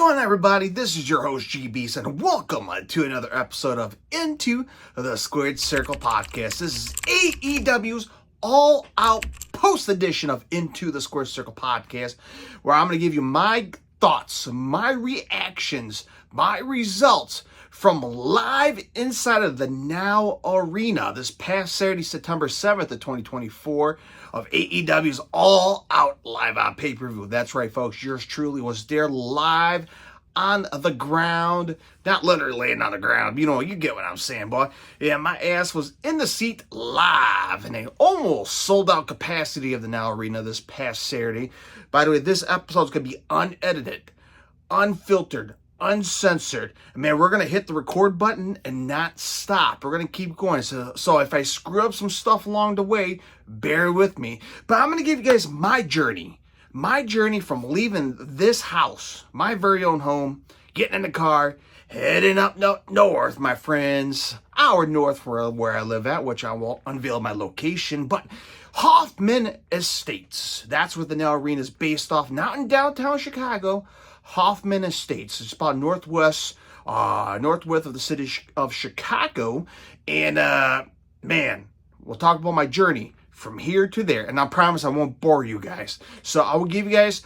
going on, everybody? This is your host, GBs, and welcome to another episode of Into the Squared Circle podcast. This is AEW's All Out post edition of Into the Squared Circle podcast, where I'm going to give you my thoughts, my reactions, my results from live inside of the Now Arena this past Saturday, September 7th of 2024 of AEW's All Out live on pay-per-view. That's right, folks. Yours truly was there live on the ground. Not literally laying on the ground. You get what I'm saying, boy. Yeah, my ass was in the seat live in an almost sold-out capacity of the Now Arena this past Saturday. By the way, this episode is going to be unedited, unfiltered, uncensored. Man, we're going to hit the record button and not stop. We're going to keep going. So if I screw up some stuff along the way, bear with me. But I'm going to give you guys my journey from leaving this house, my very own home, getting in the car, heading up north, my friends, hour north where I live at, which I won't unveil my location, but Hoffman Estates. That's what the Now Arena is based off, not in downtown Chicago. Hoffman Estates. It's about northwest of the city of Chicago. And, man, we'll talk about my journey from here to there. And I promise I won't bore you guys. So I will give you guys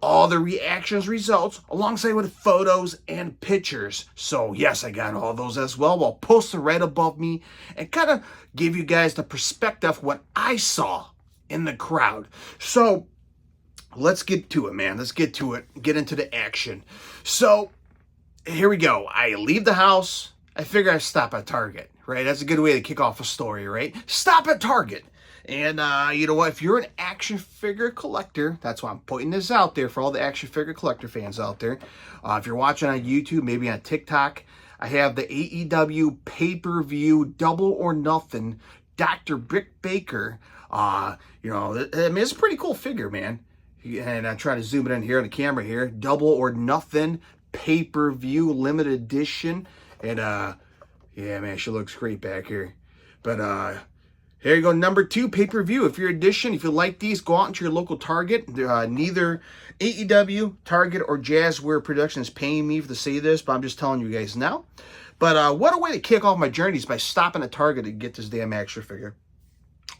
all the reactions, results, alongside with photos and pictures. So, yes, I got all those as well. I'll post them right above me and kind of give you guys the perspective of what I saw in the crowd. So, let's get to it, man. Let's get to it. Get into the action. So, here we go. I leave the house. I figure I stop at Target, right? That's a good way to kick off a story, right? Stop at Target. And you know what? If you're an action figure collector, that's why I'm putting this out there for all the action figure collector fans out there. If you're watching on YouTube, maybe on TikTok, I have the AEW pay-per-view Double or Nothing Dr. Britt Baker. It's a pretty cool figure, man. And I'm trying to zoom it in here on the camera here. Double or Nothing pay-per-view limited edition. And, yeah, man, she looks great back here. But, here you go, number 2, pay-per-view. If you're edition, if you like these, go out into your local Target. Neither AEW, Target, or Jazzware Productions paying me to say this, but I'm just telling you guys now. But what a way to kick off my journeys by stopping at Target to get this damn action figure.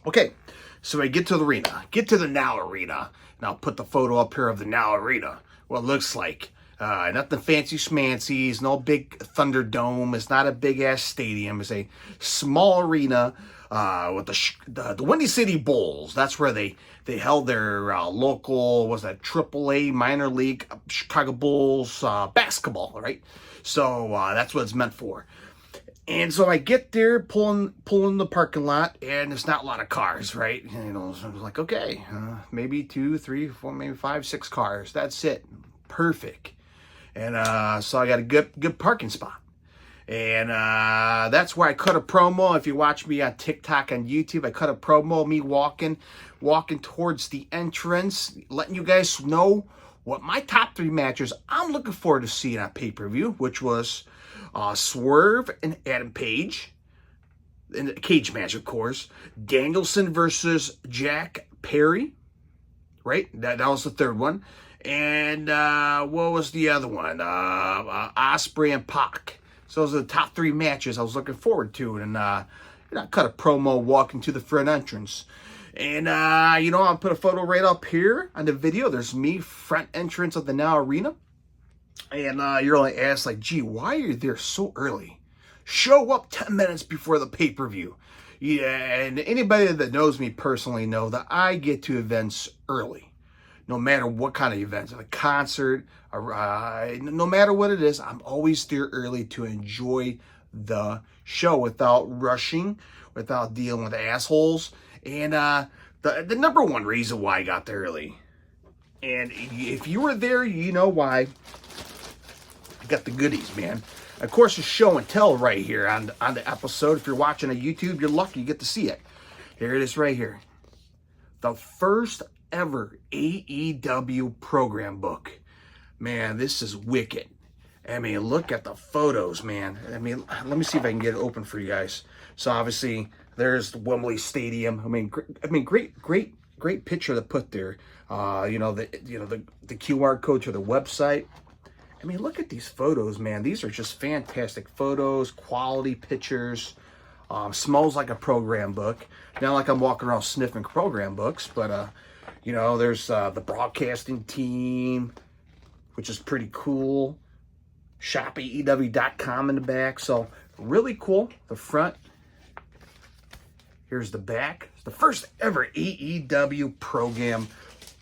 Okay, so I get to the arena, get to the Now Arena, and I'll put the photo up here of the Now Arena, what it looks like. Nothing fancy schmancy, it's no big Thunderdome, it's not a big-ass stadium, it's a small arena with the Windy City Bulls. That's where they held their local, AAA minor league Chicago Bulls basketball, right? So that's what it's meant for. And so I get there, pulling the parking lot, and there's not a lot of cars, right? So I was like, okay, maybe 2, 3, 4, maybe 5, 6 cars. That's it. Perfect. And so I got a good parking spot. And that's where I cut a promo. If you watch me on TikTok and YouTube, I cut a promo of me walking towards the entrance, letting you guys know what my top 3 matches I'm looking forward to seeing on pay-per-view, which was Swerve and Adam Page, in a cage match, of course. Danielson versus Jack Perry, right? That was the third one. And what was the other one? Ospreay and Pac. So those are the top 3 matches I was looking forward to. And I cut a promo walking to the front entrance. And, I'll put a photo right up here on the video. There's me, front entrance of the Now Arena. And you're only asked, like, gee, why are you there so early? Show up 10 minutes before the pay-per-view. Yeah, and anybody that knows me personally know that I get to events early. No matter what kind of events, a concert, no matter what it is, I'm always there early to enjoy the show without rushing, without dealing with assholes. And the number one reason why I got there early, and if you were there, you know why. I got the goodies, man. Of course, it's show and tell right here on the episode. If you're watching on YouTube, you're lucky you get to see it. Here it is right here. The first ever AEW program book. Man, this is wicked. I mean, look at the photos, man. I mean, let me see if I can get it open for you guys. So obviously, there's the Wembley Stadium. I mean, great picture to put there. The QR code to the website. I mean, look at these photos, man. These are just fantastic photos, quality pictures. Smells like a program book. Not like I'm walking around sniffing program books, but, you know, there's the broadcasting team, which is pretty cool. ShopAEW.com in the back. So, really cool. The front. Here's the back. It's the first ever AEW program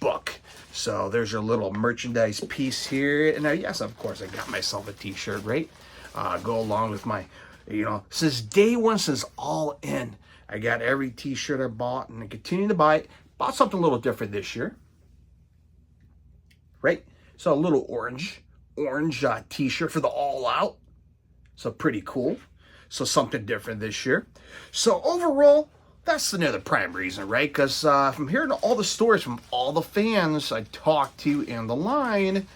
book. So there's your little merchandise piece here. And yes, of course, I got myself a t-shirt, right? Go along with my, you know, since day one, since All In, I got every t-shirt I bought and I continue to buy it. Bought something a little different this year, right? So a little orange t-shirt for the All Out. So pretty cool. So something different this year. So overall, that's another prime reason, right? Because from hearing all the stories from all the fans I talked to in the line,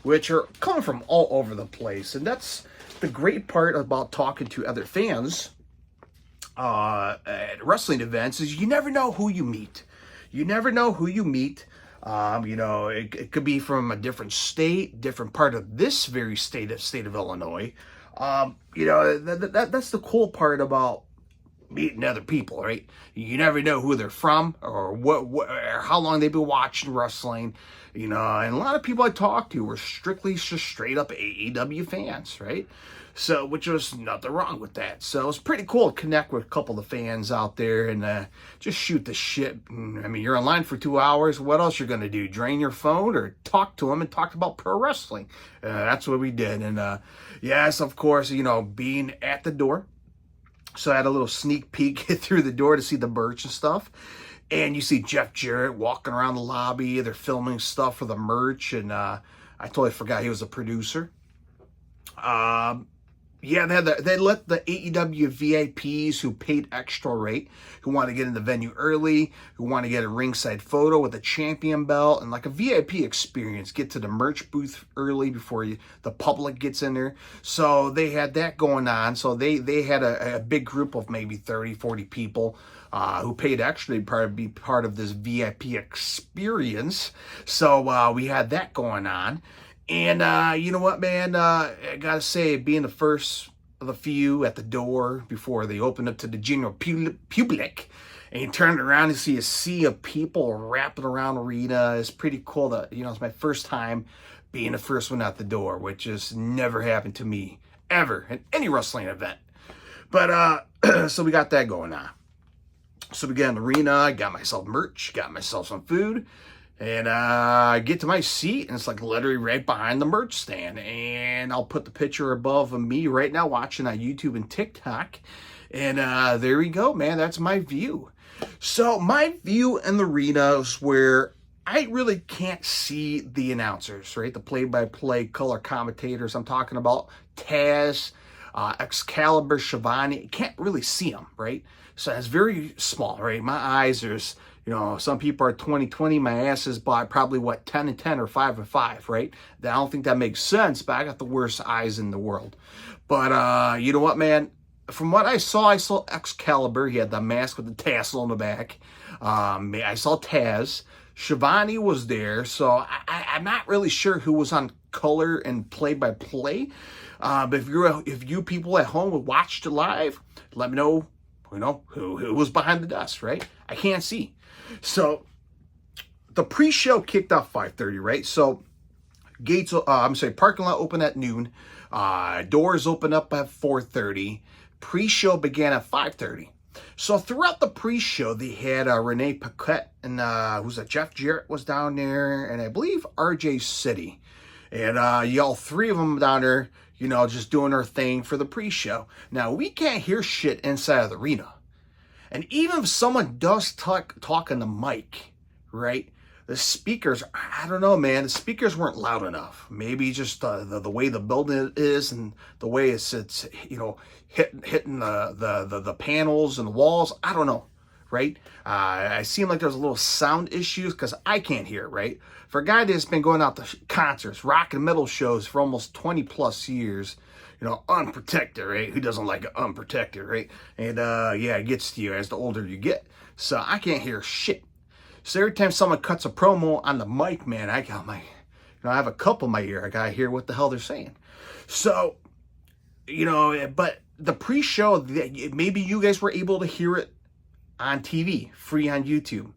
which are coming from all over the place. And that's the great part about talking to other fans at wrestling events is you never know who you meet. You never know who you meet. You know, it could be from a different state, different part of this very state of Illinois. You know, that's the cool part about meeting other people, right? You never know who they're from or what or how long they've been watching wrestling, you know. And a lot of people I talked to were strictly just straight up AEW fans, right? So, which was nothing wrong with that. So it's pretty cool to connect with a couple of fans out there and just shoot the shit. I mean, you're online for 2 hours. What else you're gonna do? Drain your phone or talk to them and talk about pro wrestling? That's what we did. And yes, of course, you know, being at the door. So I had a little sneak peek through the door to see the merch and stuff. And you see Jeff Jarrett walking around the lobby. They're filming stuff for the merch. And I totally forgot he was a producer. Yeah, they let the AEW VIPs who paid extra rate, who want to get in the venue early, who want to get a ringside photo with a champion belt and like a VIP experience, get to the merch booth early before the public gets in there. So they had that going on. So they had a big group of maybe 30, 40 people who paid extra to be part of this VIP experience. So we had that going on. And you know what, man? I gotta say, being the first of the few at the door before they opened up to the general public, and you turn around and see a sea of people wrapping around the arena, is pretty cool. That, you know, it's my first time being the first one out the door, which has never happened to me ever at any wrestling event. But so we got that going on. So we got in the arena. I got myself merch, got myself some food. And I get to my seat, and it's like literally right behind the merch stand. And I'll put the picture above of me right now watching on YouTube and TikTok. And there we go, man. That's my view. So my view in the arena is where I really can't see the announcers, right? The play-by-play color commentators. I'm talking about Taz, Excalibur, Shivani. Can't really see them, right? So it's very small, right? My eyes are... You know, some people are 20/20. My ass is by probably, 10/10 or 5/5, right? I don't think that makes sense, but I got the worst eyes in the world. But you know what, man? From what I saw Excalibur. He had the mask with the tassel on the back. I saw Taz. Shivani was there, so I'm not really sure who was on color and play-by-play. But if you people at home watched it live, let me know. You know who was behind the desk, right? I can't see. So the pre-show kicked off 5:30, right? So parking lot open at noon. Doors open up at 4:30. Pre-show began at 5:30. So throughout the pre-show, they had Renee Paquette and Jeff Jarrett was down there, and I believe RJ City, and y'all three of them down there, you know, just doing their thing for the pre-show. Now we can't hear shit inside of the arena. And even if someone does talk on the mic, right? The speakers, I don't know, man. The speakers weren't loud enough. Maybe just the way the building is and the way it's you know, hitting the panels and the walls. I don't know, right? I seem like there's a little sound issues because I can't hear, right? For a guy that's been going out to concerts, rock and metal shows for almost 20 plus years, you know, unprotected, right? Who doesn't like it unprotected, right? And yeah, it gets to you as the older you get. So I can't hear shit. So every time someone cuts a promo on the mic, man, I got my I have a cup in my ear. I got to hear what the hell they're saying. So, but the pre-show, maybe you guys were able to hear it on TV, free on YouTube.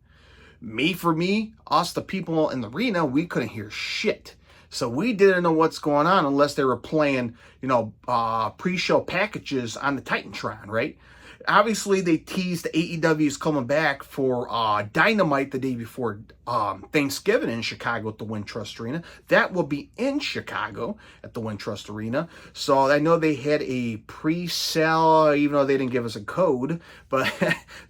For me, us, the people in the arena, we couldn't hear shit. So we didn't know what's going on unless they were playing, pre-show packages on the Titantron, right? Obviously, they teased AEW's coming back for Dynamite the day before Thanksgiving in Chicago at the Wintrust Arena. That will be in Chicago at the Wintrust Arena. So I know they had a pre-sale, even though they didn't give us a code, but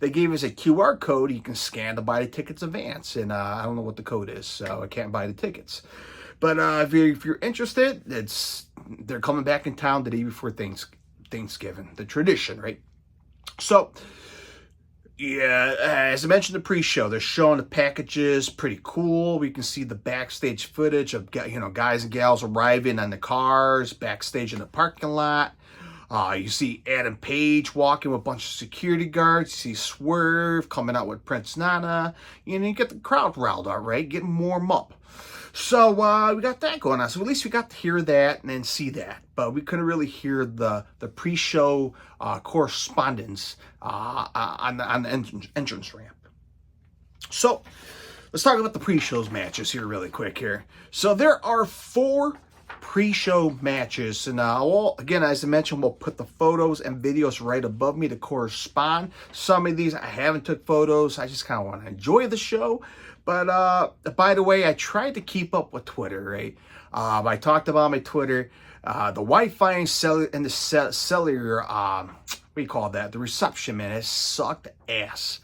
they gave us a QR code you can scan to buy the tickets in advance. And I don't know what the code is, so I can't buy the tickets. But if you're interested, they're coming back in town the day before Thanksgiving. The tradition, right? So, yeah, as I mentioned the pre-show, they're showing the packages, pretty cool. We can see the backstage footage of, guys and gals arriving on the cars, backstage in the parking lot. You see Adam Page walking with a bunch of security guards. You see Swerve coming out with Prince Nana. You get the crowd riled up, right? Getting warm up. So we got that going on. So at least we got to hear that and then see that. But we couldn't really hear the pre-show correspondence on the entrance ramp. So let's talk about the pre-shows matches here really quick here. So there are 4 pre-show matches. And again, as I mentioned, we'll put the photos and videos right above me to correspond. Some of these I haven't took photos. I just kind of want to enjoy the show. But by the way, I tried to keep up with Twitter, right? I talked about my Twitter. The Wi-Fi and the cellular, what do you call that? The reception, man, it sucked ass.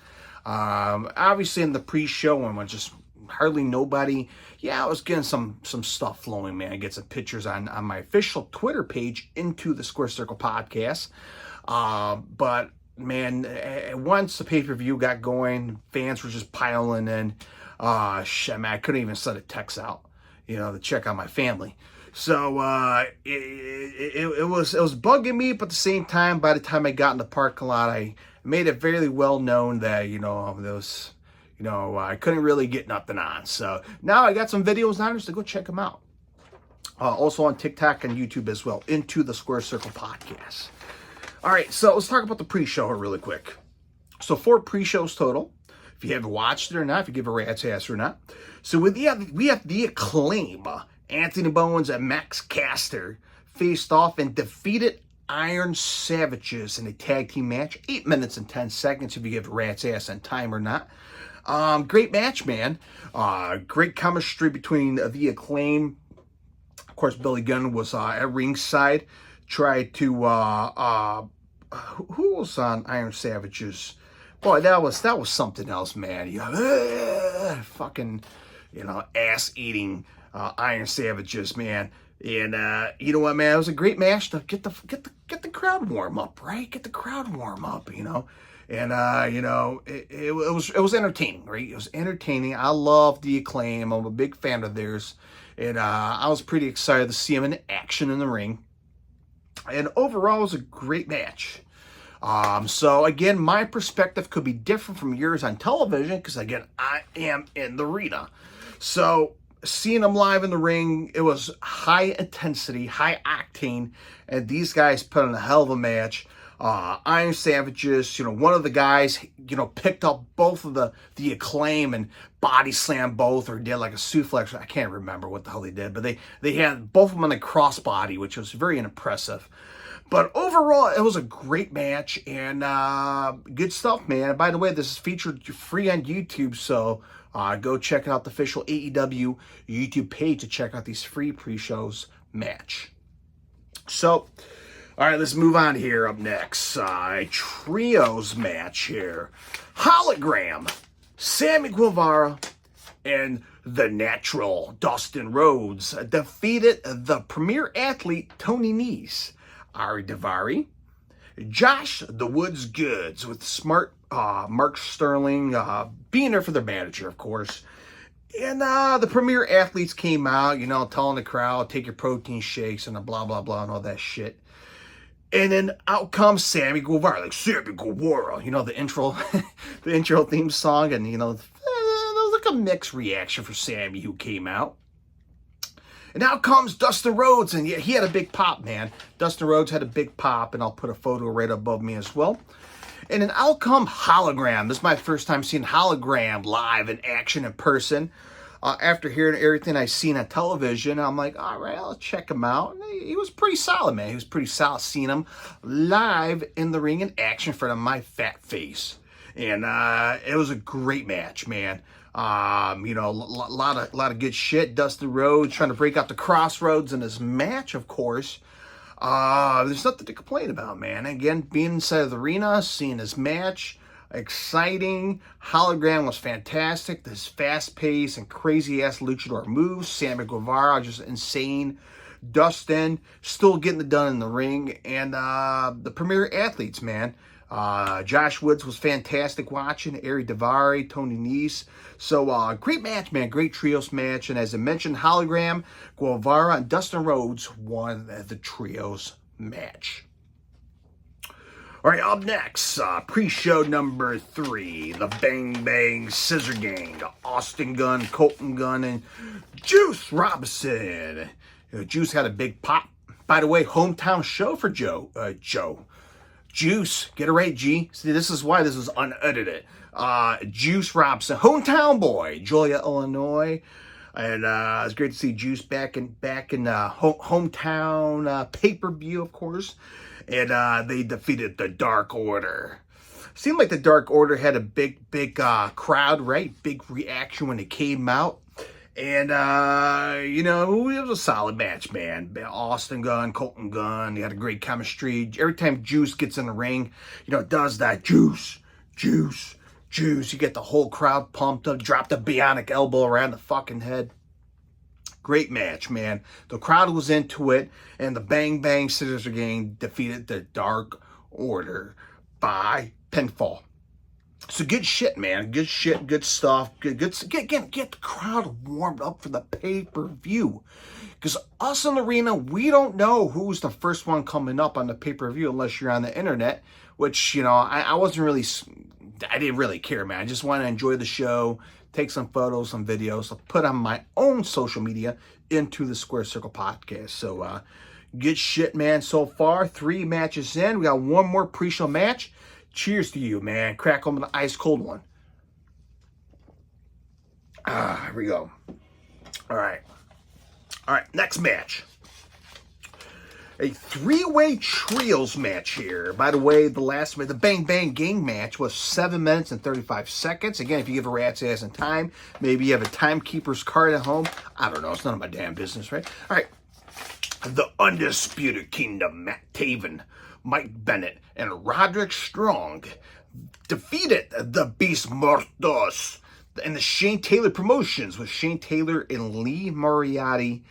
Obviously in the pre-show when just hardly nobody. Yeah, I was getting some stuff flowing, man. I get some pictures on my official Twitter page, Into the Square Circle Podcast. But man, once the pay-per-view got going, fans were just piling in. Shit, man, I couldn't even send a text out, to check on my family. So it was bugging me, but at the same time, by the time I got in the parking lot, I made it fairly well known that I couldn't really get nothing on. So now I got some videos on it, so go check them out. Also on TikTok and YouTube as well, Into the Square Circle Podcast. All right, so let's talk about the pre-show here really quick. So 4 pre-shows total. If you haven't watched it or not, if you give a rat's ass or not. So we have the Acclaim. Anthony Bowens and Max Caster faced off and defeated Iron Savages in a tag team match. 8 minutes and 10 seconds if you give a rat's ass on time or not. Great match, man. Great chemistry between the Acclaim. Of course, Billy Gunn was at ringside. Tried to who was on Iron Savages? Boy, that was something else, man. Fucking, ass-eating Iron Savages, man. And you know what, man? It was a great match to get the crowd warm up, right? Get the crowd warm up, And it was entertaining, right? It was entertaining. I love the Acclaim. I'm a big fan of theirs, and I was pretty excited to see them in action in the ring. And overall, it was a great match. So again, my perspective could be different from yours on television because again, I am in the arena. So seeing them live in the ring, it was high intensity, high octane, and these guys put on a hell of a match. Iron Savages, one of the guys, picked up both of the Acclaim and body slammed both or did like a suplex. I can't remember what the hell they did, but they had both of them on a crossbody, which was very impressive. But overall, it was a great match and good stuff, man. And by the way, this is featured free on YouTube, so go check out the official AEW YouTube page to check out these free pre-shows match. So, all right, let's move on here. Up next, trios match here. Hologram, Sammy Guevara, and the Natural, Dustin Rhodes, defeated the Premier Athlete, Tony Nese. Ari Daivari, Josh the Woods Goods with smart Mark Sterling being there for their manager, of course. And the Premier Athletes came out, telling the crowd, take your protein shakes and blah, blah, blah, and all that shit. And then out comes Sammy Guevara, like Sammy Guevara, the intro, the intro theme song. And, there was like a mixed reaction for Sammy who came out. And out comes Dustin Rhodes, and yeah, he had a big pop, man. Dustin Rhodes had a big pop, and I'll put a photo right above me as well. And then out come Hologram. This is my first time seeing Hologram live in action in person. After hearing everything I've seen on television, I'm like, all right, I'll check him out. And he was pretty solid, man. He was pretty solid seeing him live in the ring in action in front of my fat face. And it was a great match, man. You know, a lot of good shit. Dustin Rhodes trying to break out the crossroads in his match, of course. There's nothing to complain about, man. Again, being inside of the arena, seeing his match, exciting. Hologram was fantastic. This fast-paced and crazy-ass luchador moves. Sammy Guevara, just insane. Dustin, still getting it done in the ring. And the premier athletes, man. Josh Woods was fantastic watching. Ari Daivari, Tony Nese. So, great match, man. Great trios match. And as I mentioned, Hologram, Guevara, and Dustin Rhodes won the trios match. All right, up next, pre-show number 3, the Bang Bang Scissor Gang, Austin Gunn, Colton Gunn, and Juice Robinson. You know, Juice had a big pop. By the way, hometown show for Joe. Juice, get it right, G. See, this is why this is unedited. Juice Robinson, hometown boy, Joliet, Illinois. And it's great to see Juice back in hometown pay-per-view, of course. And they defeated the Dark Order. Seemed like the Dark Order had a big crowd, right? Big reaction when it came out. And, you know, it was a solid match, man. Austin Gunn, Colton Gunn, they had a great chemistry. Every time Juice gets in the ring, you know, it does that. Juice. You get the whole crowd pumped up. Drop the bionic elbow around the fucking head. Great match, man. The crowd was into it, and the Bang Bang Scissor Gang defeated the Dark Order by pinfall. So good shit, man. Good shit, good stuff. Get the crowd warmed up for the pay-per-view. Because us in the arena, we don't know who's the first one coming up on the pay-per-view unless you're on the internet, which, you know, I didn't really care, man. I just want to enjoy the show, take some photos, some videos, I'll put on my own social media into the Square Circle podcast. So, good shit, man. So far, 3 matches in. We got one more pre-show match. Cheers to you, man. Crack open the ice cold one. Here we go. All right, next match. A 3-way trios match here. By the way, the Bang Bang Gang match was 7 minutes and 35 seconds. Again, if you give a rat's ass in time, maybe you have a timekeeper's card at home. I don't know. It's none of my damn business, right? All right. The Undisputed Kingdom, Matt Taven, Mike Bennett, and Roderick Strong defeated the Beast Mortos and the Shane Taylor Promotions with Shane Taylor and Lee Moriarty.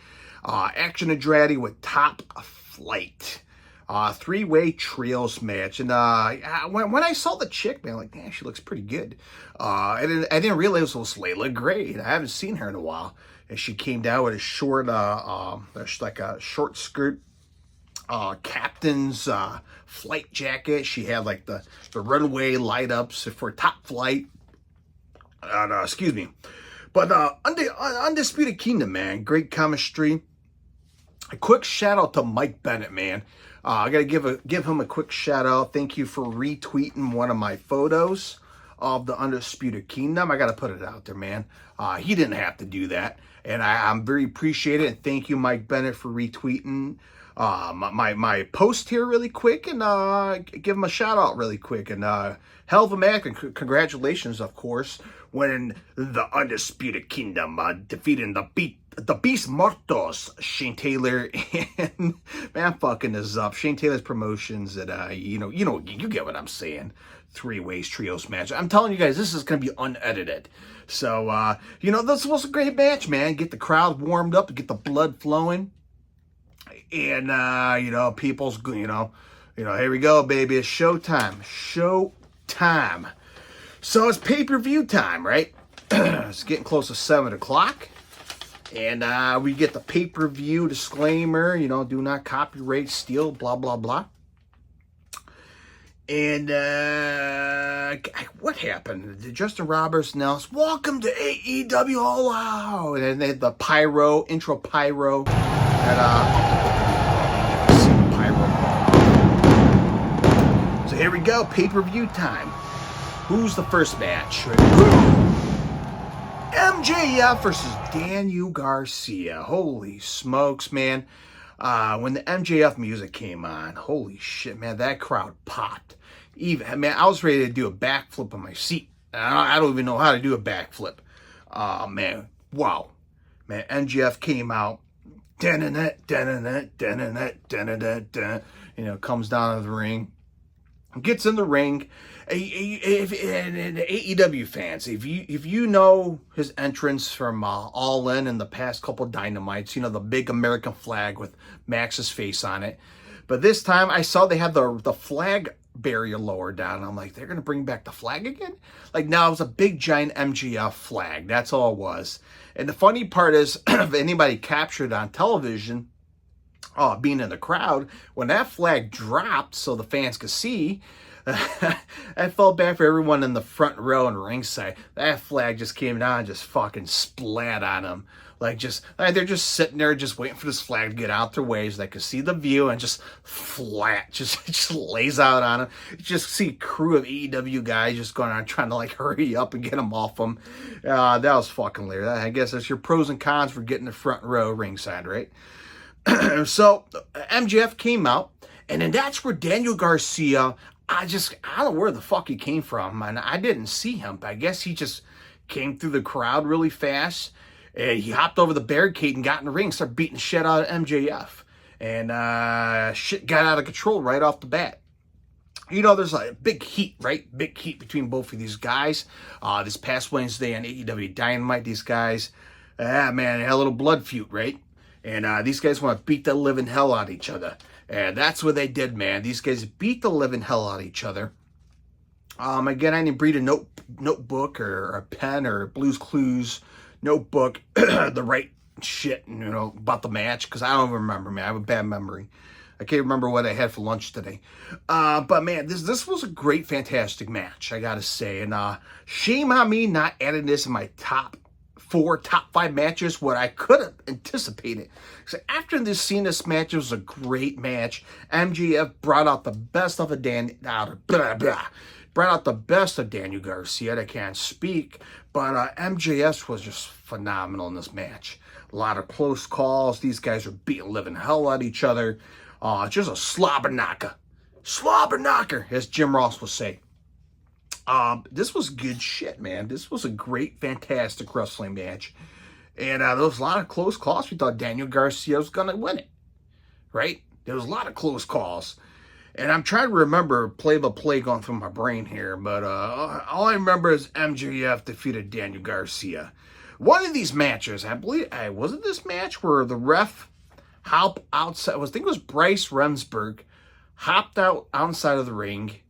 Action Andretti with Top Flight. 3-way trios match. And when I saw the chick, man, I'm like, damn, she looks pretty good. I didn't realize it was Layla Gray. I haven't seen her in a while. And she came down with a short, like a short skirt, captain's flight jacket. She had like the runway light ups for Top Flight. Excuse me. But Undisputed Kingdom, man, great chemistry. A quick shout out to Mike Bennett, man. I gotta give him a quick shout out. Thank you for retweeting one of my photos of the Undisputed Kingdom. I gotta put it out there, man. He didn't have to do that, and I'm very appreciative. And thank you, Mike Bennett, for retweeting my post here really quick, and give him a shout out really quick. And hell of a match, and congratulations, of course, when the Undisputed Kingdom defeating the Beast Mortos, Shane Taylor, and man, I'm fucking this up. Shane Taylor's Promotions, that you get what I'm saying. 3-ways trios match. I'm telling you guys, this is gonna be unedited. So this was a great match, man. Get the crowd warmed up, get the blood flowing, and people's here we go, baby. It's showtime. So it's pay-per-view time, right? It's getting close to 7 o'clock. And we get the pay-per-view disclaimer, do not copyright, steal, blah, blah, blah. And what happened? Did Justin Roberts announce, "Welcome to AEW All Out," and they had the intro pyro, and so here we go, pay-per-view time. Who's the first match? MJF versus Daniel Garcia. Holy smokes, man. When the MJF music came on, holy shit, man, that crowd popped. Man, I was ready to do a backflip on my seat. I don't even know how to do a backflip. Man, wow. Man, MJF came out. Comes down to the ring. Gets in the ring. And AEW fans, if you know his entrance from All In and the past couple Dynamites, the big American flag with Max's face on it. But this time I saw they had the flag barrier lower down. And I'm like, they're going to bring back the flag again? Like, now it was a big giant MJF flag. That's all it was. And the funny part is, if anybody captured on television, being in the crowd, when that flag dropped so the fans could see, I felt bad for everyone in the front row and ringside. That flag just came down and just fucking splat on them. They're just sitting there just waiting for this flag to get out their way so they could see the view, and just flat, just lays out on them. You just see a crew of AEW guys just going on trying to hurry up and get them off them. That was fucking hilarious. I guess that's your pros and cons for getting the front row ringside, right? So MJF came out, and then that's where Daniel Garcia, I don't know where the fuck he came from, and I didn't see him, but I guess he just came through the crowd really fast, and he hopped over the barricade and got in the ring and started beating the shit out of MJF, and shit got out of control right off the bat. There's big heat, right? Big heat between both of these guys. This past Wednesday on AEW Dynamite, these guys, man, they had a little blood feud, right? And these guys want to beat the living hell out of each other. And that's what they did, man. These guys beat the living hell out of each other. Again, I didn't bring a notebook or a pen or Blue's Clues notebook, the right shit, about the match, because I don't remember, man. I have a bad memory. I can't remember what I had for lunch today. But, man, this was a great, fantastic match, I got to say. And shame on me not adding this in my top 5 matches, what I could have anticipated. So after seeing this match, it was a great match. MJF brought out the best of Daniel Garcia. I can't speak, but MJF was just phenomenal in this match. A lot of close calls. These guys are beating living hell out of each other. Just a slobber knocker, as Jim Ross would say. This was good shit, man. This was a great, fantastic wrestling match. And there was a lot of close calls. We thought Daniel Garcia was going to win it, right? There was a lot of close calls. And I'm trying to remember play-by-play going through my brain here, but all I remember is MJF defeated Daniel Garcia. One of these matches, I believe, was it this match where the ref hopped outside? I think it was Bryce Remsburg hopped out outside of the ring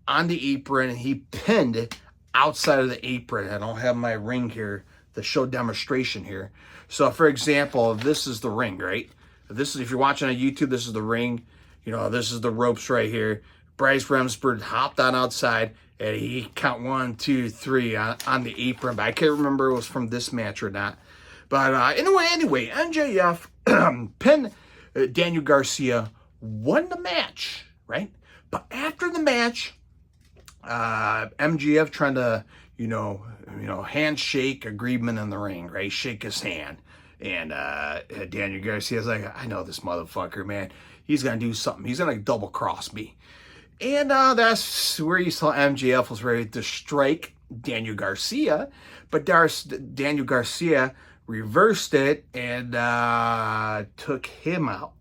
on the apron, and he pinned outside of the apron. I don't have my ring here to show demonstration here. So, for example, this is the ring, right? If you're watching on YouTube, this is the ring. This is the ropes right here. Bryce Remsburg hopped on outside, and he count 1, 2, 3 on the apron. But I can't remember if it was from this match or not. But anyway, MJF pinned Daniel Garcia, won the match, right? But after the match, MJF trying to, handshake agreement in the ring, right? Shake his hand. And Daniel Garcia's like, I know this motherfucker, man. He's going to do something. He's going to double cross me. And that's where you saw MJF was ready to strike Daniel Garcia. But Daniel Garcia reversed it and took him out.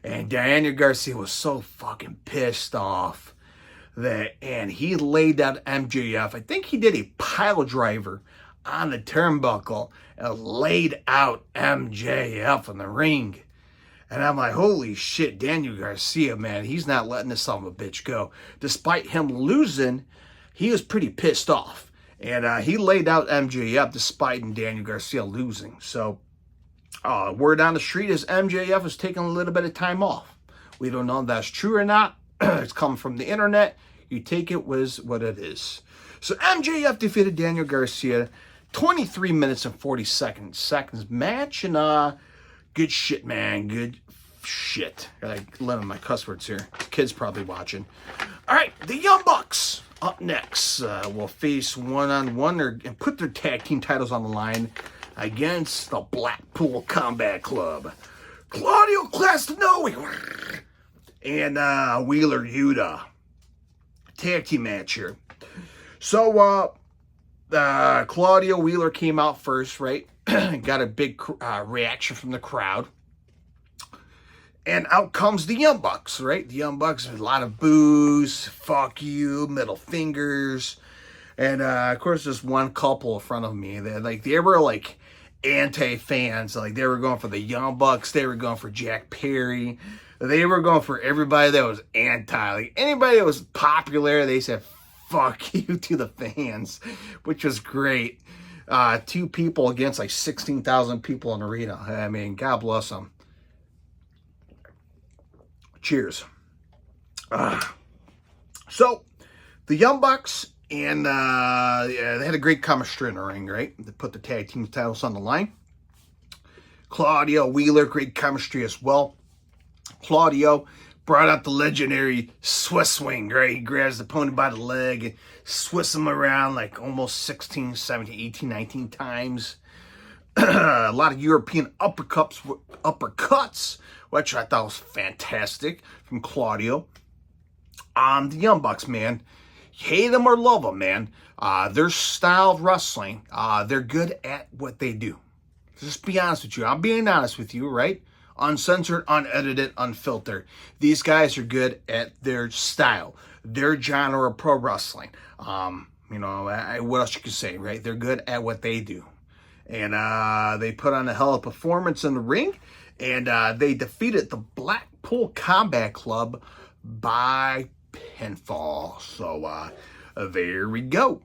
And Daniel Garcia was so fucking pissed off and he laid out MJF. I think he did a pile driver on the turnbuckle and laid out MJF in the ring. And I'm like, holy shit, Daniel Garcia, man, he's not letting this son of a bitch go. Despite him losing, he was pretty pissed off. And he laid out MJF despite Daniel Garcia losing. So, word on the street is MJF is taking a little bit of time off. We don't know if that's true or not. It's coming from the internet. You take it with what it is. So MJF defeated Daniel Garcia, 23 minutes and 40 seconds match, and good shit, man. Good shit. Gotta limit my cuss words here. Kids probably watching. All right, the Young Bucks up next will face one-on-one and put their tag team titles on the line against the Blackpool Combat Club. Claudio Castagnoli and Wheeler Yuta. Tag team match here. So, Claudio Wheeler came out first, right? Got a big reaction from the crowd. And out comes the Young Bucks, right? The Young Bucks, a lot of boos, fuck you, middle fingers. And, of course, there's one couple in front of me. They were like anti-fans. Like, they were going for the Young Bucks. They were going for Jack Perry. They were going for everybody that was anti. Like, anybody that was popular, they said, fuck you to the fans, which was great. 2 people against like 16,000 people in the arena. I mean, God bless them. Cheers. So, the Young Bucks, and they had a great chemistry in the ring, right? They put the tag team titles on the line. Claudio Wheeler, great chemistry as well. Claudio brought out the legendary Swiss swing, right? He grabs the opponent by the leg and Swiss him around like almost 16, 17, 18, 19 times. A lot of European uppercuts, which I thought was fantastic from Claudio. The Young Bucks, man, hate them or love them, man. Their style of wrestling, they're good at what they do. Just be honest with you. I'm being honest with you, right? Uncensored, unedited, unfiltered. These guys are good at their style, their genre of pro wrestling. What else you can say, right? They're good at what they do. And they put on a hell of a performance in the ring. And they defeated the Blackpool Combat Club by pinfall. So there we go.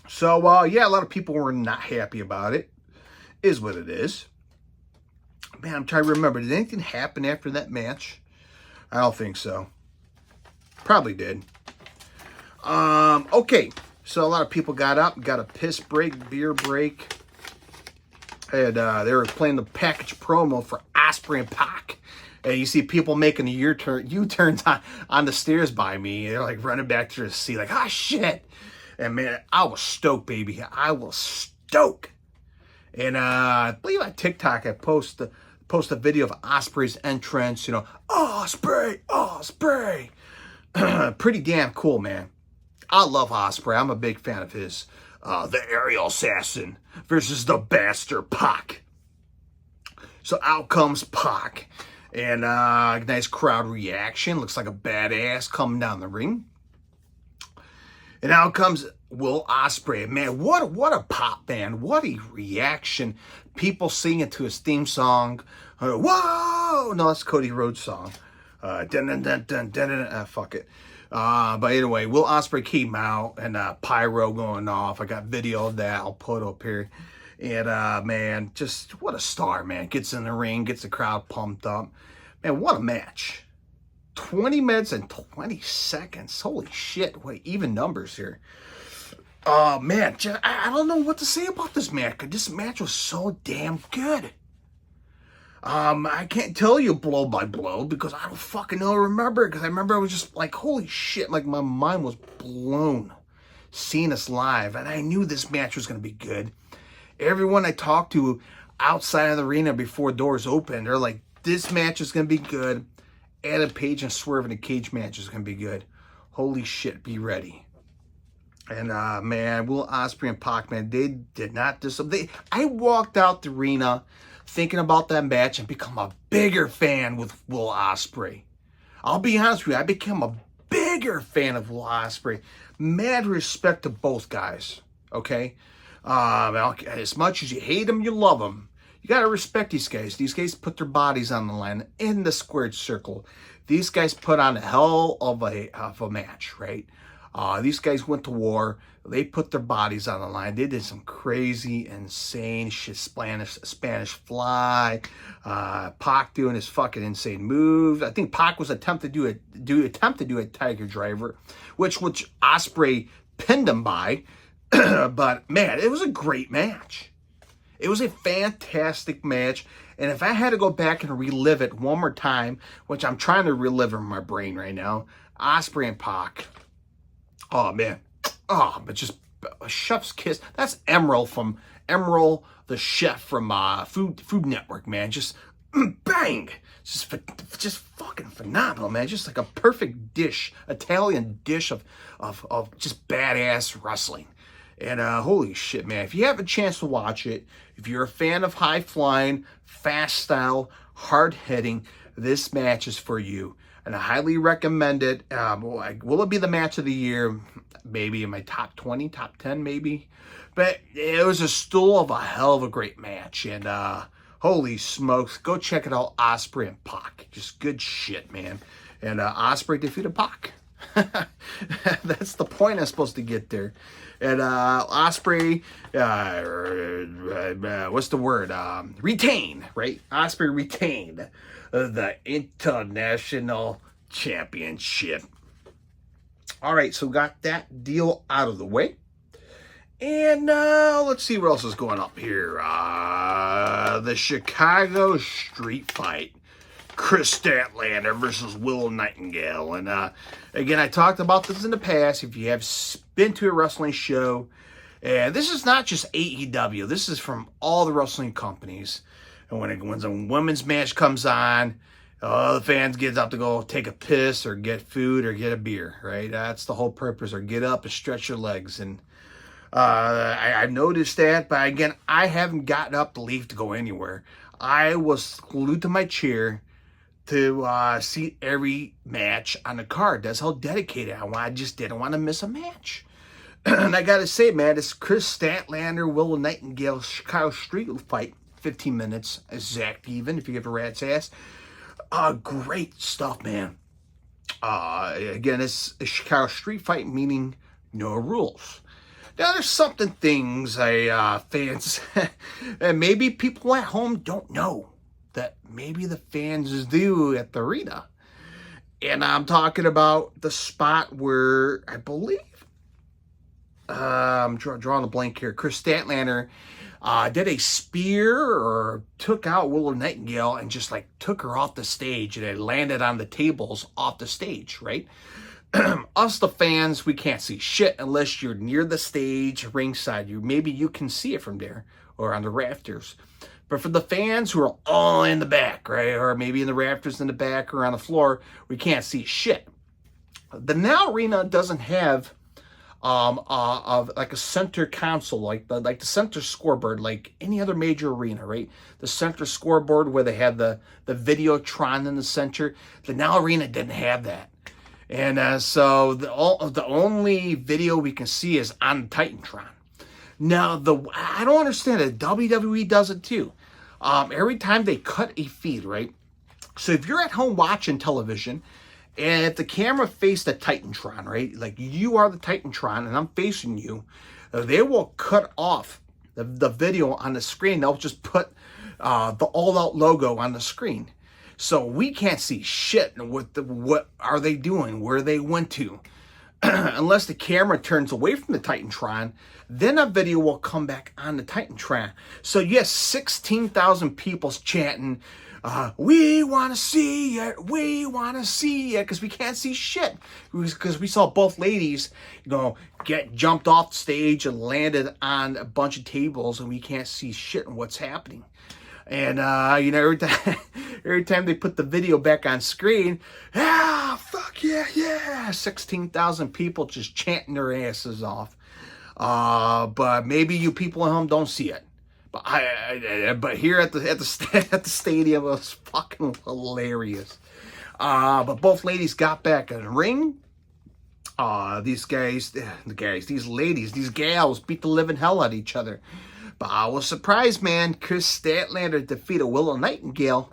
So, yeah, a lot of people were not happy about it. Is what it is. Man, I'm trying to remember. Did anything happen after that match? I don't think so. Probably did. Okay. So a lot of people got up, got a piss break, beer break. And they were playing the package promo for Ospreay and Pac. And you see people making the U-turns on the stairs by me. They're like running back to the seat like, ah, shit. And man, I was stoked, baby. I was stoked. And I believe on TikTok I post a video of Ospreay's entrance, Ospreay. Pretty damn cool, man. I love Ospreay. I'm a big fan of his. The aerial assassin versus the bastard Pac. So out comes Pac. And nice crowd reaction. Looks like a badass coming down the ring. And out comes Will Ospreay. Man, what a pop band. What a reaction. People singing to his theme song. Whoa! No, that's Cody Rhodes' song. Fuck it. But anyway, Will Ospreay came out and pyro going off. I got video of that. I'll put up here. And man, just what a star, man. Gets in the ring, gets the crowd pumped up. Man, what a match. 20 minutes and 20 seconds. Holy shit. Wait, even numbers here. Man, I don't know what to say about this match. This match was so damn good. I can't tell you blow by blow because I don't fucking know or remember. Because I remember I was just like, holy shit. Like my mind was blown seeing this live. And I knew this match was going to be good. Everyone I talked to outside of the arena before doors opened, they're like, this match is going to be good. Adam Page and Swerve in a cage match is going to be good. Holy shit, be ready. And, man, Will Ospreay and Pac, man, they did not disappoint. I walked out the arena thinking about that match and become a bigger fan with Will Ospreay. I'll be honest with you, I became a bigger fan of Will Ospreay. Mad respect to both guys, okay? As much as you hate them, you love them. You got to respect these guys. These guys put their bodies on the line in the squared circle. These guys put on a hell of a match, right? These guys went to war. They put their bodies on the line. They did some crazy, insane shit. Spanish Fly. Pac doing his fucking insane moves. I think Pac was attempt to do a Tiger Driver, which Ospreay pinned him by. But man, it was a great match. It was a fantastic match. And if I had to go back and relive it one more time, which I'm trying to relive in my brain right now, Ospreay and Pac. Oh man. Oh, but just a chef's kiss. That's Emerald the chef from Food Network, man. Just bang. Just fucking phenomenal, man. Just like a perfect dish, Italian dish of just badass wrestling. And holy shit, man. If you have a chance to watch it, if you're a fan of high flying, fast style, hard hitting, this match is for you. And I highly recommend it. Will it be the match of the year? Maybe in my top 20, top 10, maybe. But it was a stool of a hell of a great match. And holy smokes, go check it out. Ospreay and Pac. Just good shit, man. And Ospreay defeated Pac. That's the point I'm supposed to get there. And Ospreay, what's the word? Retain, right? Ospreay retained the International Championship. All right, so got that deal out of the way. And let's see what else is going up here. The Chicago Street Fight. Chris Statlander versus Willow Nightingale. And again, I talked about this in the past. If you have been to a wrestling show, and this is not just AEW. This is from all the wrestling companies. And when a women's match comes on, the fans get up to go take a piss or get food or get a beer, right? That's the whole purpose. Or get up and stretch your legs. And I've noticed that. But again, I haven't gotten up to leave to go anywhere. I was glued to my chair to see every match on the card. That's how dedicated I just didn't want to miss a match. And I gotta say, man, this Chris Statlander, Willow Nightingale, Chicago Street Fight, 15 minutes, exact even, if you give a rat's ass. Great stuff, man. Again, it's a Chicago Street Fight, meaning no rules. Now, there's things fans, and maybe people at home don't know that maybe the fans do at the arena. And I'm talking about the spot where I believe, I'm drawing a blank here, Chris Statlander did a spear or took out Willow Nightingale and just like took her off the stage, and it landed on the tables off the stage, right? Us, the fans, we can't see shit unless you're near the stage, ringside. Maybe you can see it from there or on the rafters. But for the fans who are all in the back, right, or maybe in the rafters in the back or on the floor, we can't see shit. The Now Arena doesn't have like a center console, like the center scoreboard, like any other major arena, right? The center scoreboard where they have the Videotron in the center. The Now Arena didn't have that. And so the only video we can see is on Titantron. Now, I don't understand it. WWE does it too. Every time they cut a feed, right? So if you're at home watching television, and if the camera faced the Titantron, right? Like you are the Titantron and I'm facing you, they will cut off the video on the screen. They'll just put the All Out logo on the screen. So we can't see shit. What are they doing? Where they went to? Unless the camera turns away from the Titantron, then a video will come back on the Titantron. So yes, 16,000 people's chanting, we want to see it, because we can't see shit. Because we saw both ladies, get jumped off the stage and landed on a bunch of tables, and we can't see shit and what's happening. And, every time they put the video back on screen, fuck yeah, 16,000 people just chanting their asses off. But maybe you people at home don't see it. But here at the stadium, it was fucking hilarious. But both ladies got back in the ring. These ladies, these gals beat the living hell out of each other. But I was surprised, man. Chris Statlander defeated Willow Nightingale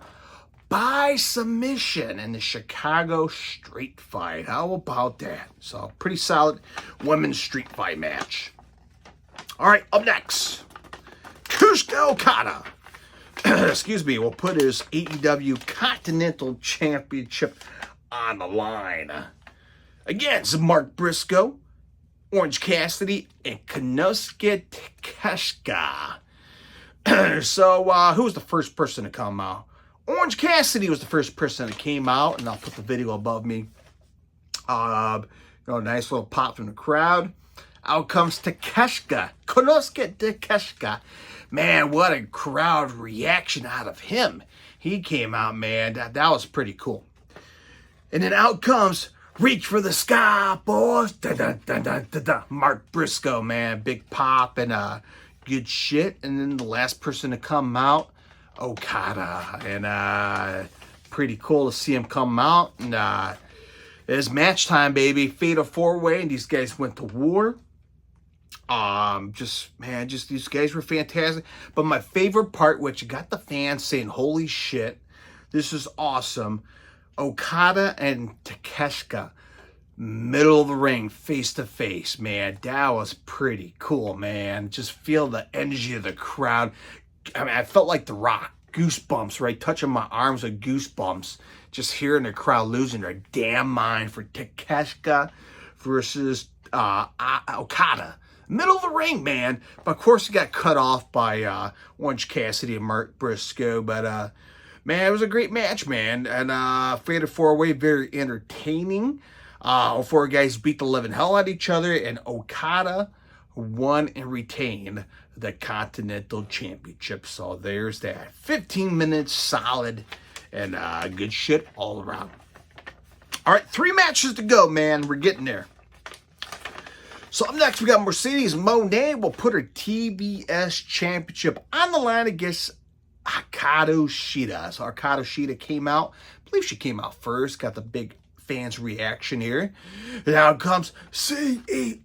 by submission in the Chicago street fight. How about that? So, pretty solid women's street fight match. All right, up next, Kushka Okada. Excuse me, will put his AEW Continental Championship on the line against Mark Briscoe, Orange Cassidy, and Konosuke Takeshita. So, who was the first person to come out? Orange Cassidy was the first person that came out, and I'll put the video above me. Nice little pop from the crowd. Out comes Takeshita, Konosuke Takeshita. Man, what a crowd reaction out of him. He came out, man. That was pretty cool. And then out comes Reach for the Sky, boys. Dun, dun, dun, dun, dun, dun. Mark Briscoe, man. Big pop and good shit. And then the last person to come out, Okada. And pretty cool to see him come out. And it's match time, baby. Fatal 4-way. And these guys went to war. Just these guys were fantastic. But my favorite part, which got the fans saying, holy shit, this is awesome. Okada and Takeshita, middle of the ring, face to face, man. That was pretty cool, man. Just feel the energy of the crowd. I mean, I felt like The Rock. Goosebumps, right? Touching my arms with goosebumps. Just hearing the crowd losing their damn mind for Takeshita versus Okada. Middle of the ring, man. But of course, he got cut off by Orange Cassidy and Mark Briscoe. But, man, it was a great match, man. And Fatal 4-way, very entertaining. All four guys beat the living hell out of each other. And Okada won and retained the Continental Championship. So there's that. 15 minutes solid and good shit all around. All right, 3 matches to go, man. We're getting there. So up next, we got Mercedes Moné will put her TBS Championship on the line against Hikaru Shida. So Hikaru Shida came out. I believe she came out first. Got the big fans' reaction here. Now comes CEO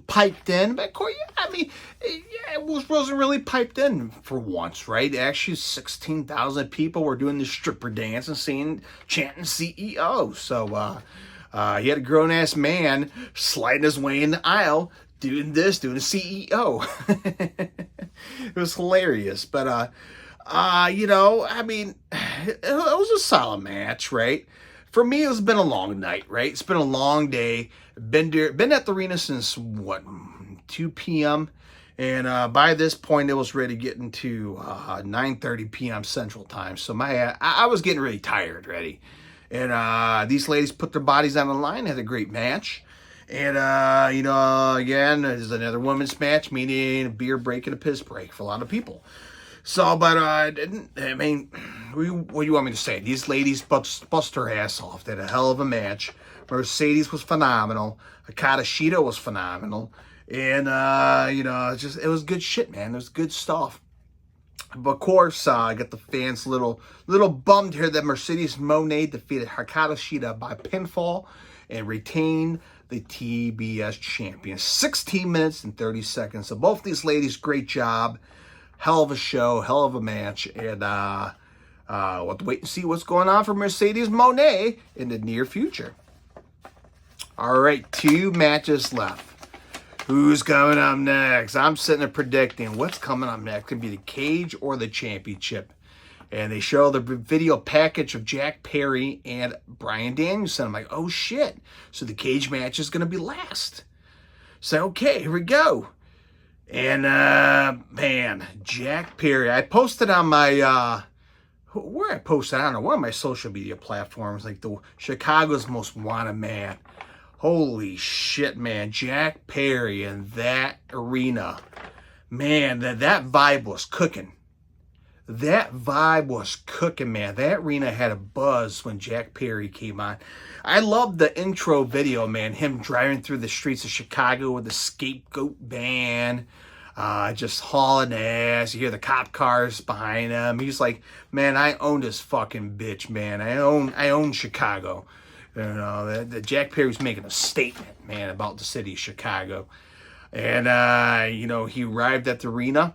piped in. But of course, I mean, it wasn't really piped in for once, right? Actually, 16,000 people were doing the stripper dance and chanting CEO. So, he had a grown-ass man sliding his way in the aisle, doing the CEO. It was hilarious. But, I mean, it was a solid match, right? For me, it's been a long night, right? It's been a long day. Been at the arena since, 2 p.m.? And by this point, it was ready to get into 9:30 p.m. Central Time. So I was getting really tired, ready. And these ladies put their bodies on the line, had a great match. And, again, there's another women's match, meaning a beer break and a piss break for a lot of people. So, but what do you want me to say? These ladies bust their ass off. They had a hell of a match. Mercedes was phenomenal. Hikaru Shida was phenomenal. And, it was good shit, man. It was good stuff. But of course, I got the fans a little bummed here that Mercedes Moné defeated Hikaru Shida by pinfall and retained the TBS champion. 16 minutes and 30 seconds. So both these ladies, great job. Hell of a show, hell of a match. And we'll have to wait and see what's going on for Mercedes Moné in the near future. All right, 2 matches left. Who's coming up next? I'm sitting there predicting what's coming up next. Could be the cage or the championship. And they show the video package of Jack Perry and Bryan Danielson. I'm like, oh shit. So the cage match is going to be last. So, okay, here we go. And, man, Jack Perry. I posted on my, where I posted, I don't know, one of my social media platforms, like the Chicago's Most Wanted Man. Holy shit, man. Jack Perry in that arena. Man, that vibe was cooking. That vibe was cooking, man. That arena had a buzz when Jack Perry came on. I love the intro video, man. Him driving through the streets of Chicago with the Scapegoat band. Just hauling ass. You hear the cop cars behind him. He's like, man, I own this fucking bitch, man. I own Chicago. You know, that Jack Perry's making a statement, man, about the city of Chicago. And, he arrived at the arena.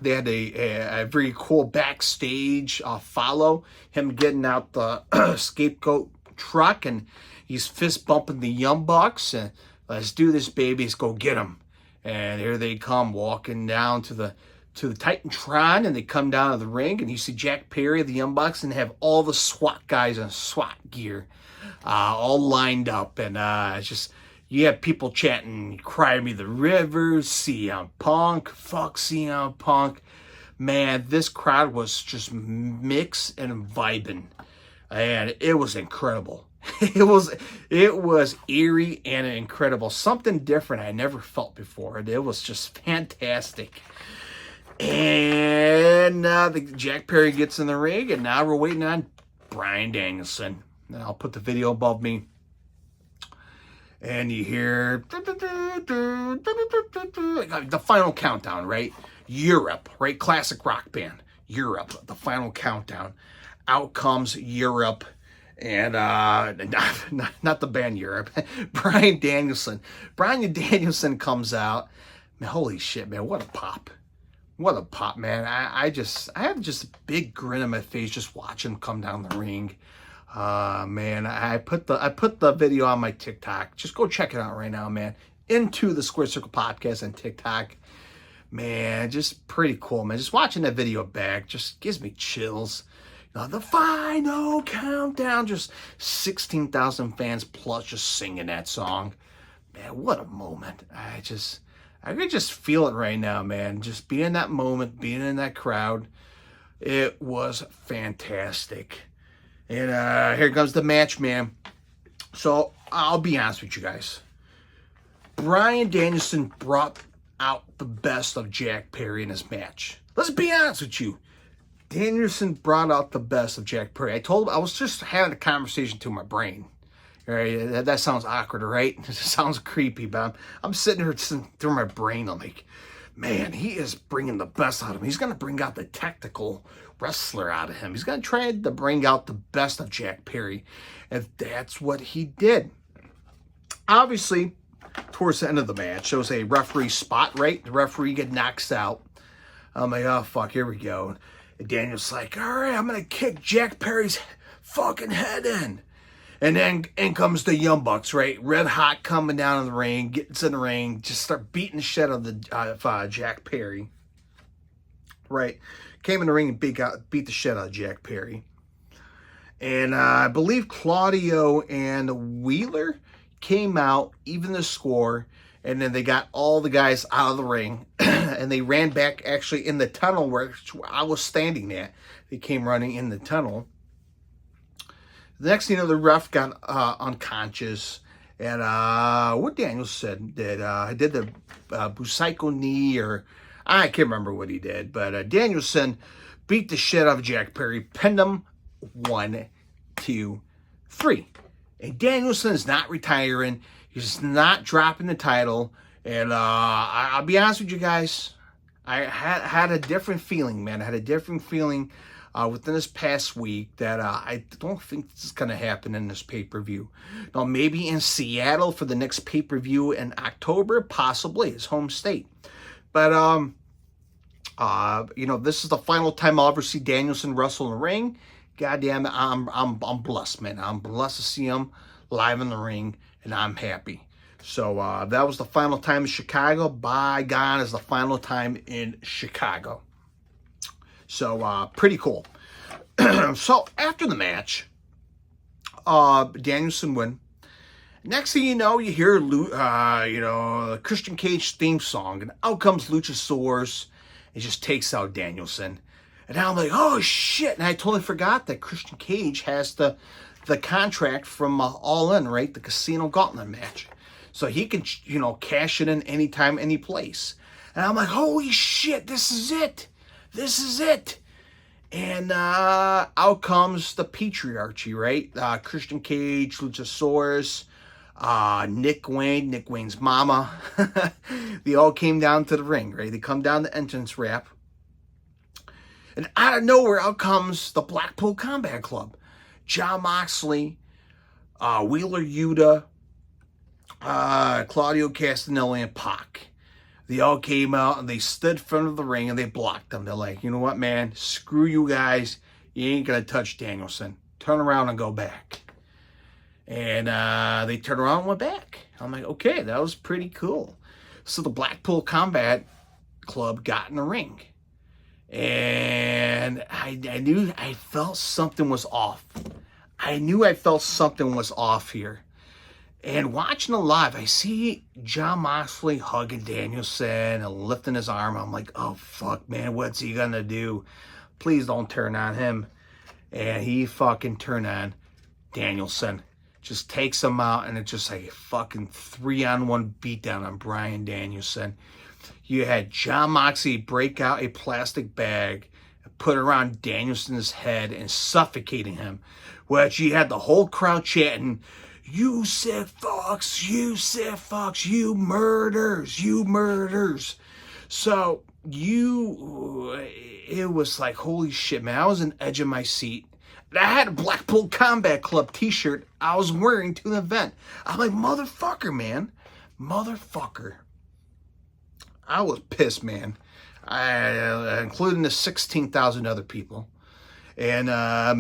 They had a very cool backstage follow, him getting out the scapegoat truck, and he's fist bumping the Young Bucks, and let's do this, baby, let's go get them. And here they come walking down to the Titantron, and they come down to the ring, and you see Jack Perry of the Young Bucks, and have all the SWAT guys in SWAT gear, all lined up, and it's just, you have people chanting, "Cry Me the River," CM Punk, fuck CM Punk. Man, this crowd was just mixed and vibing, and it was incredible. It was eerie and incredible. Something different I never felt before. And it was just fantastic. And Jack Perry gets in the ring, and now we're waiting on Bryan Danielson. And I'll put the video above me. And you hear the final countdown, right? Europe, right? Classic rock band. Europe, the final countdown. Out comes Europe. And not the band Europe. Bryan Danielson. Bryan Danielson comes out. Man, holy shit, man. What a pop. What a pop, man. I have just a big grin on my face just watching him come down the ring. Man, I put the video on my TikTok. Just go check it out right now, man. Into the Squared Circle Podcast on TikTok. Man, just pretty cool, man. Just watching that video back just gives me chills. The final countdown, just 16,000 fans plus just singing that song. Man, what a moment. I could just feel it right now, man. Just being in that moment, being in that crowd. It was fantastic. And here comes the match, man. So, I'll be honest with you guys. Bryan Danielson brought out the best of Jack Perry in his match. Let's be honest with you. Danielson brought out the best of Jack Perry. I was just having a conversation to my brain. Right? That sounds awkward, right? It sounds creepy, but I'm sitting here through my brain. I'm like, man, he is bringing the best out of him. He's going to bring out the tactical wrestler out of him. He's going to try to bring out the best of Jack Perry. And that's what he did. Obviously, towards the end of the match, there was a referee spot, right? The referee gets knocked out. I'm like, oh, fuck, here we go. And Daniel's like, all right, I'm going to kick Jack Perry's fucking head in. And then in comes the Young Bucks, right? Red hot coming down in the ring, gets in the ring, just start beating the shit out of Jack Perry. Right? Came in the ring and beat the shit out of Jack Perry. And I believe Claudio and Wheeler came out, even the score, and then they got all the guys out of the ring, and they ran back actually in the tunnel where I was standing at. They came running in the tunnel. The next thing you know, the ref got unconscious, and what Daniel said that he did the Busaiku knee, or I can't remember what he did, but Danielson beat the shit out of Jack Perry, pinned him 1, 2, 3. And Danielson is not retiring. He's not dropping the title. And I'll be honest with you guys, I had a different feeling, man. I had a different feeling within this past week that I don't think this is going to happen in this pay-per-view. Now, maybe in Seattle for the next pay-per-view in October, possibly, his home state. But, this is the final time I'll ever see Danielson wrestle in the ring. Goddamn it, I'm blessed, man. I'm blessed to see him live in the ring, and I'm happy. So that was the final time in Chicago. By God, is the final time in Chicago. So pretty cool. So after the match, Danielson win. Next thing you know, you hear the Christian Cage theme song, and out comes Luchasaurus. It just takes out Danielson. And now I'm like, oh shit! And I totally forgot that Christian Cage has the contract from All In, right? The Casino Gauntlet match. So he can, cash it in anytime, any place. And I'm like, holy shit, this is it. This is it. And out comes the Patriarchy, right? Christian Cage, Luchasaurus, Nick Wayne's mama. They all came down to the ring, right? They come down the entrance ramp. And out of nowhere, out comes the Blackpool Combat Club. Jon Moxley, Wheeler Yuta, Claudio Castagnoli, and Pac. They all came out and they stood in front of the ring and they blocked them. They're like, you know what, man? Screw you guys. You ain't going to touch Danielson. Turn around and go back. And they turned around and went back. I'm like, okay, that was pretty cool. So the Blackpool Combat Club got in the ring. And I felt something was off. I knew I felt something was off here. And watching it live, I see Jon Moxley hugging Danielson and lifting his arm. I'm like, oh, fuck, man, what's he going to do? Please don't turn on him. And he fucking turned on Danielson. Just takes him out, and it's just like a fucking 3-on-1 beatdown on Bryan Danielson. You had Jon Moxley break out a plastic bag, put it around Danielson's head, and suffocating him. Which you had the whole crowd chanting, "You sick fucks, you sick fucks, you murders, you murders." So it was like, holy shit, man. I was on the edge of my seat. And I had a Blackpool Combat Club t-shirt I was wearing to the event. I'm like, motherfucker, man. Motherfucker. I was pissed, man. Including the 16,000 other people. And,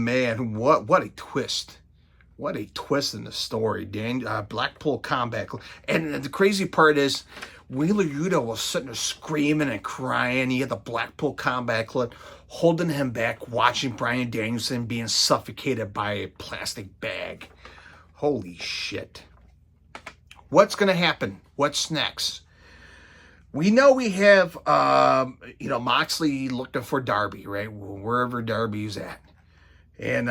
man, what a twist. What a twist in the story. Blackpool Combat Club. And the crazy part is, Wheeler Yuta was sitting there screaming and crying. He had the Blackpool Combat Club holding him back, watching Bryan Danielson being suffocated by a plastic bag. Holy shit. What's going to happen? What's next? We know we have, Moxley looking for Darby, right? Wherever Darby's at. And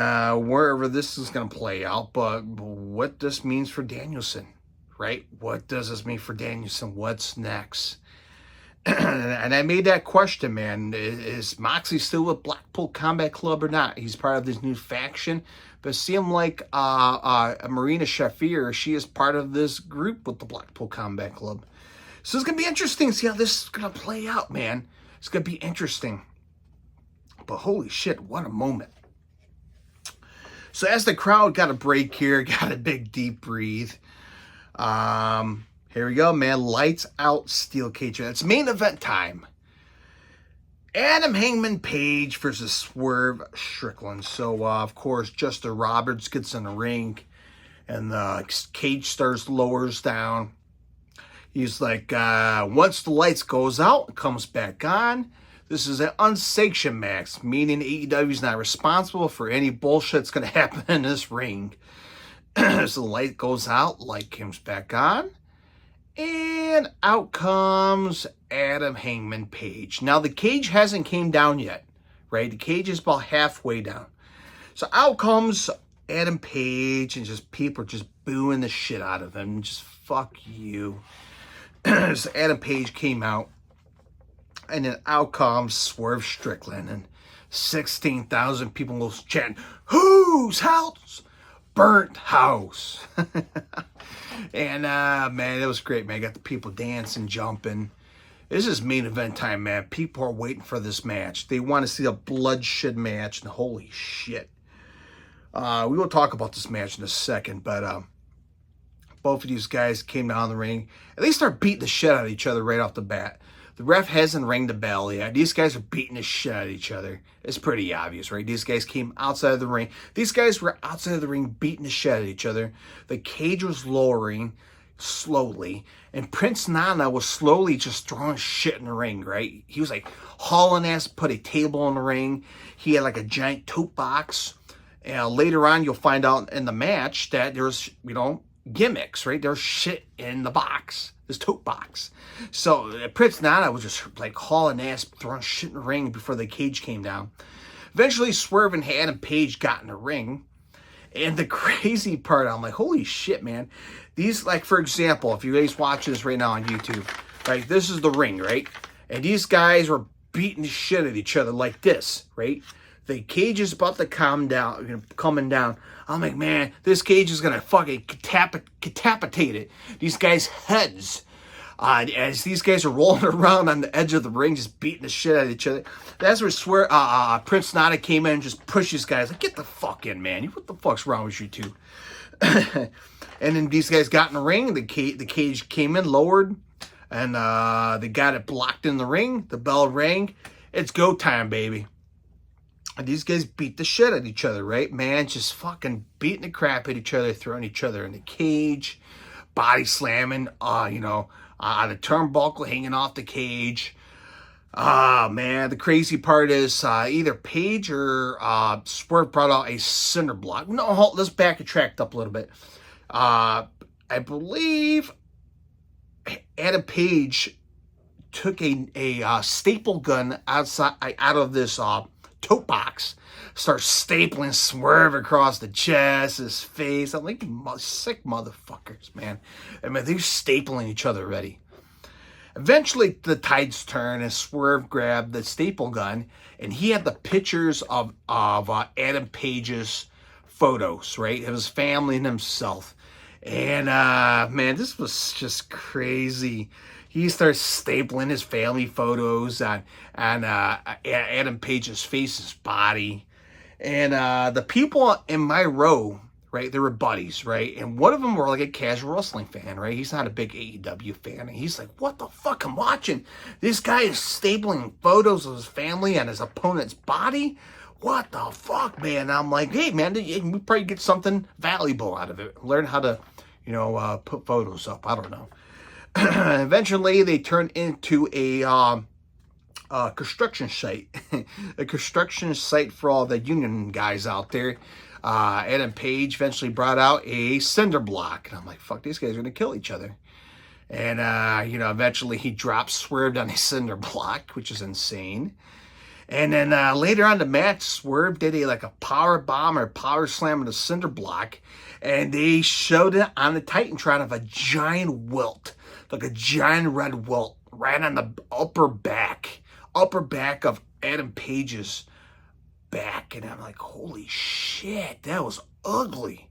wherever this is going to play out. But what this means for Danielson, right? What does this mean for Danielson? What's next? And I made that question, man. Is Moxley still with Blackpool Combat Club or not? He's part of this new faction. But it seemed like Marina Shafir, she is part of this group with the Blackpool Combat Club. So it's going to be interesting to see how this is going to play out, man. It's going to be interesting. But holy shit, what a moment. So as the crowd got a break here, got a big deep breathe. Here we go, man. Lights out, steel cage. It's main event time. Adam Hangman Page versus Swerve Strickland. So, of course, Justin Roberts gets in the ring. And the cage starts lowers down. He's like, once the lights goes out, it comes back on. This is an unsanctioned match, meaning AEW is not responsible for any bullshit that's going to happen in this ring. So the light goes out, light comes back on. And out comes Adam Hangman Page. Now, the cage hasn't came down yet, right? The cage is about halfway down. So out comes Adam Page, and just people are just booing the shit out of him. Just, fuck you. So Adam Page came out, and then out comes Swerve Strickland, and 16,000 people was chanting, "Whose house? Burnt house." And, man, it was great, man. I got the people dancing, jumping. This is main event time, man. People are waiting for this match. They want to see a bloodshed match, and holy shit. We will talk about this match in a second, but both of these guys came down the ring, and they start beating the shit out of each other right off the bat. The ref hasn't rang the bell yet. These guys are beating the shit out of each other. It's pretty obvious, right? These guys came outside of the ring. These guys were outside of the ring beating the shit out of each other. The cage was lowering slowly, and Prince Nana was slowly just throwing shit in the ring, right? He was like hauling ass, put a table in the ring. He had like a giant tote box. And later on, you'll find out in the match that there's, gimmicks, right? There's shit in the box, this tote box. So Prince Nana was just like hauling ass, throwing shit in the ring before the cage came down. Eventually, Swerve and Adam Page got in the ring. And the crazy part, I'm like, holy shit, man. These, like, for example, if you guys watching this right now on YouTube, right? This is the ring, right? And these guys were beating the shit at each other like this, right? The cage is about to calm down, coming down. I'm like, man, this cage is going to fucking decapitate it. These guys' heads. As these guys are rolling around on the edge of the ring, just beating the shit out of each other. That's where Prince Nana came in and just pushed these guys. Like, get the fuck in, man. What the fuck's wrong with you two? And then these guys got in the ring. The cage came in, lowered. And they got it blocked in the ring. The bell rang. It's go time, baby. And these guys beat the shit out of each other, right? Man, just fucking beating the crap at each other, throwing each other in the cage, body slamming, on the turnbuckle, hanging off the cage. Man, the crazy part is either Paige or Swerve brought out a cinder block. No, let's backtrack up a little bit. I believe Adam Page took a staple gun out of this tote box, starts stapling Swerve across the chest, his face. I'm like, sick motherfuckers, man. I mean, they're stapling each other already. Eventually, the tides turn, and Swerve grabbed the staple gun, and he had the pictures of Adam Page's photos, right? Of his family and himself. And, man, this was just crazy. He starts stapling his family photos on Adam Page's face, his body. And the people in my row, right, they were buddies, right? And one of them were like a casual wrestling fan, right? He's not a big AEW fan. And he's like, what the fuck I'm watching? This guy is stapling photos of his family and his opponent's body? What the fuck, man? And I'm like, hey, man, we probably get something valuable out of it. Learn how to, put photos up. I don't know. Eventually, they turned into a construction site. A construction site for all the union guys out there. Adam Page eventually brought out a cinder block. And I'm like, fuck, these guys are going to kill each other. And, eventually he drops Swerve on a cinder block, which is insane. And then later on the match, Swerve did a power bomb or power slam on the cinder block. And they showed it on the Titantron of a giant welt. Like a giant red welt right on the upper back of Adam Page's back. And I'm like, holy shit, that was ugly.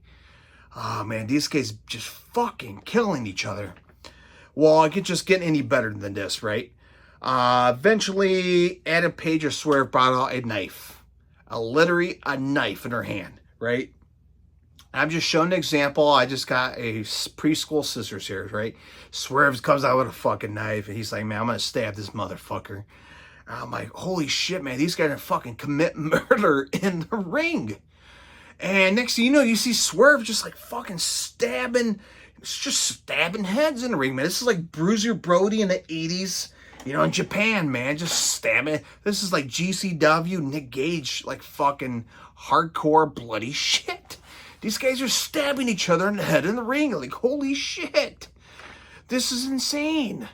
Oh, man, these guys just fucking killing each other. Well, it could just get any better than this, right? Eventually, Adam Page or Swerve brought out a knife. Literally a knife in her hand, right? I'm just showing an example. I just got a preschool scissors here, right? Swerve comes out with a fucking knife, and he's like, man, I'm going to stab this motherfucker. I'm like, holy shit, man, these guys are fucking commit murder in the ring. And next thing you know, you see Swerve just like fucking stabbing heads in the ring, man. This is like Bruiser Brody in the 80s, in Japan, man, just stabbing. This is like GCW, Nick Gage, like fucking hardcore bloody shit. These guys are stabbing each other in the head in the ring. Like, holy shit. This is insane.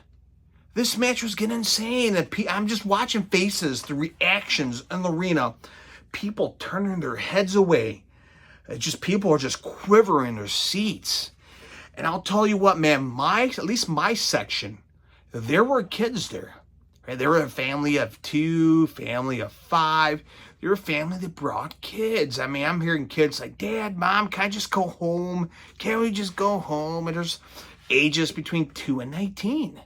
This match was getting insane. And I'm just watching faces, the reactions in the arena. People turning their heads away. People are just quivering in their seats. And I'll tell you what, man, at least my section, there were kids there. Right? There were a family of 2, family of 5. You're a family that brought kids. I mean, I'm hearing kids like, Dad, Mom, can I just go home? Can't we just go home? And there's ages between 2 and 19.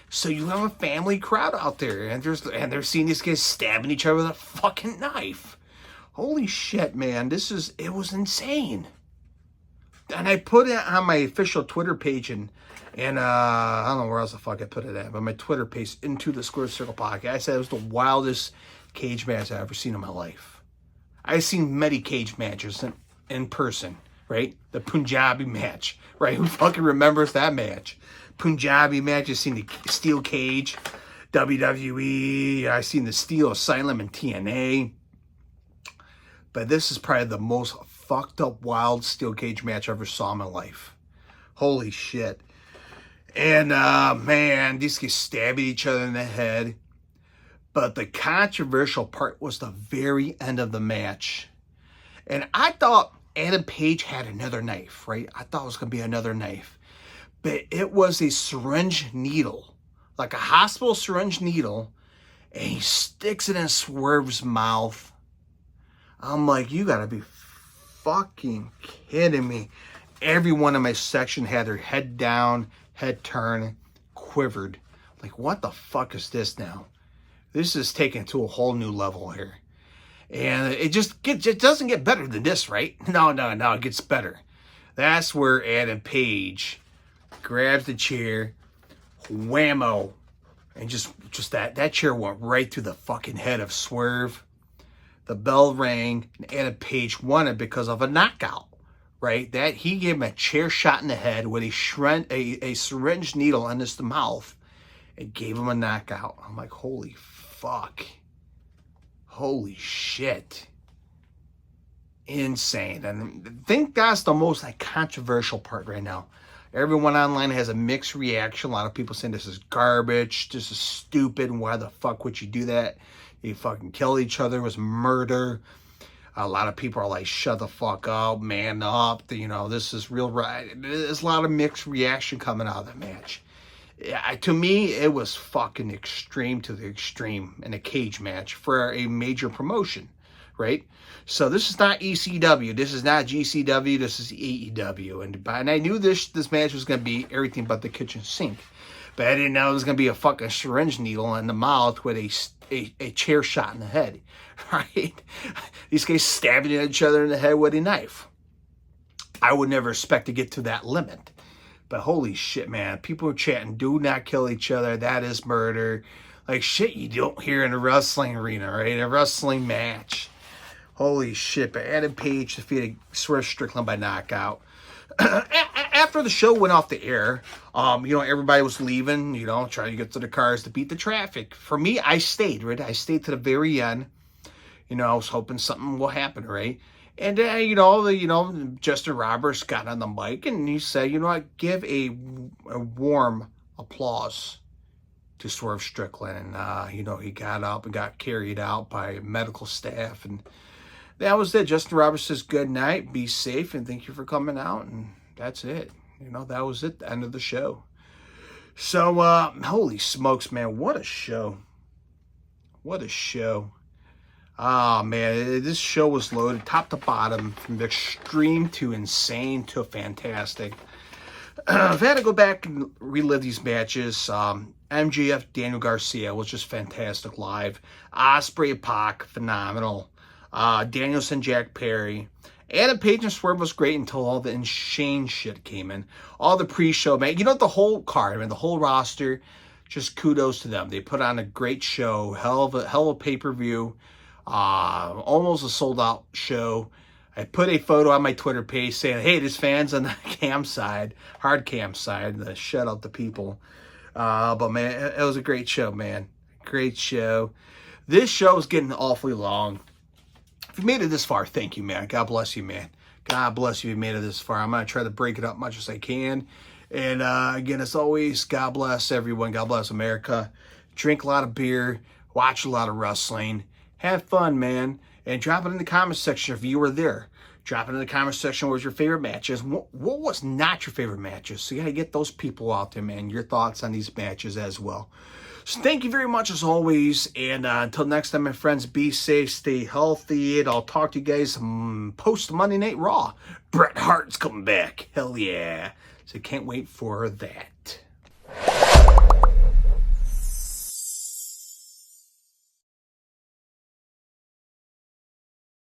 So you have a family crowd out there, and they're seeing these guys stabbing each other with a fucking knife. Holy shit, man. It was insane. And I put it on my official Twitter page, and I don't know where else the fuck I put it at, but my Twitter page, Into the Squared Circle Podcast. I said it was the wildest cage match I've ever seen in my life. I've seen many cage matches in person, right? The Punjabi match, right? Who fucking remembers that match? Punjabi match, I've seen the steel cage, WWE, I've seen the steel asylum in TNA. But this is probably the most fucked up, wild steel cage match I ever saw in my life. Holy shit. And, man, these guys stabbing each other in the head. But the controversial part was the very end of the match. And I thought Adam Page had another knife, right? I thought it was going to be another knife. But it was a syringe needle. Like a hospital syringe needle. And he sticks it in Swerve's mouth. I'm like, you got to be fucking kidding me. Everyone in my section had their head down, head turned, quivered. Like, what the fuck is this now? This is taken to a whole new level here. And it doesn't get better than this, right? No, it gets better. That's where Adam Page grabs the chair, whammo. And just that chair went right through the fucking head of Swerve. The bell rang, and Adam Page won it because of a knockout, right? That he gave him a chair shot in the head with a syringe needle in his mouth and gave him a knockout. I'm like, holy fuck. Holy shit. Insane. And I think that's the most controversial part right now. Everyone online has a mixed reaction. A lot of people saying this is garbage, this is stupid, why the fuck would you do that? You fucking kill each other, it was murder. A lot of people are like, shut the fuck up, man up, this is real right. There's a lot of mixed reaction coming out of the match. To me, it was fucking extreme to the extreme in a cage match for a major promotion, right? So this is not ECW, this is not GCW, this is AEW. And I knew this match was going to be everything but the kitchen sink. But I didn't know it was going to be a fucking syringe needle in the mouth with a chair shot in the head, right? These guys stabbing each other in the head with a knife. I would never expect to get to that limit. But holy shit, man. People are chatting, do not kill each other. That is murder. Like shit you don't hear in a wrestling arena, right? A wrestling match. Holy shit. But Adam Page defeated Swerve Strickland by knockout. After the show went off the air, everybody was leaving, trying to get to the cars to beat the traffic. For me, I stayed, right? I stayed to the very end. I was hoping something will happen, right? And, Justin Roberts got on the mic and he said, give a warm applause to Swerve Strickland. And, he got up and got carried out by medical staff. And that was it. Justin Roberts says, good night, be safe, and thank you for coming out. And that's it. That was it, the end of the show. So, holy smokes, man, what a show. What a show. Oh, man, this show was loaded top to bottom, from extreme to insane to fantastic. I've had to go back and relive these matches. MJF, Daniel Garcia was just fantastic live. Ospreay, Pac, phenomenal. Danielson, Jack Perry. Adam Page and Swerve was great until all the insane shit came in. All the pre-show, man. The whole card, the whole roster, just kudos to them. They put on a great show. Hell of a pay-per-view. Almost a sold-out show. I put a photo on my Twitter page saying, hey, there's fans on the cam side, hard cam side, to shut up the people. But, man, it was a great show, man. Great show. This show is getting awfully long. If you made it this far, thank you, man. God bless you, man. God bless you if you made it this far. I'm going to try to break it up much as I can. And, again, as always, God bless everyone. God bless America. Drink a lot of beer. Watch a lot of wrestling. Have fun, man. And drop it in the comment section if you were there. Drop it in the comment section what was your favorite matches. What was not your favorite matches? So you got to get those people out there, man. Your thoughts on these matches as well. So thank you very much as always. And until next time, my friends, be safe, stay healthy. And I'll talk to you guys post Monday Night Raw. Bret Hart's coming back. Hell yeah. So can't wait for that.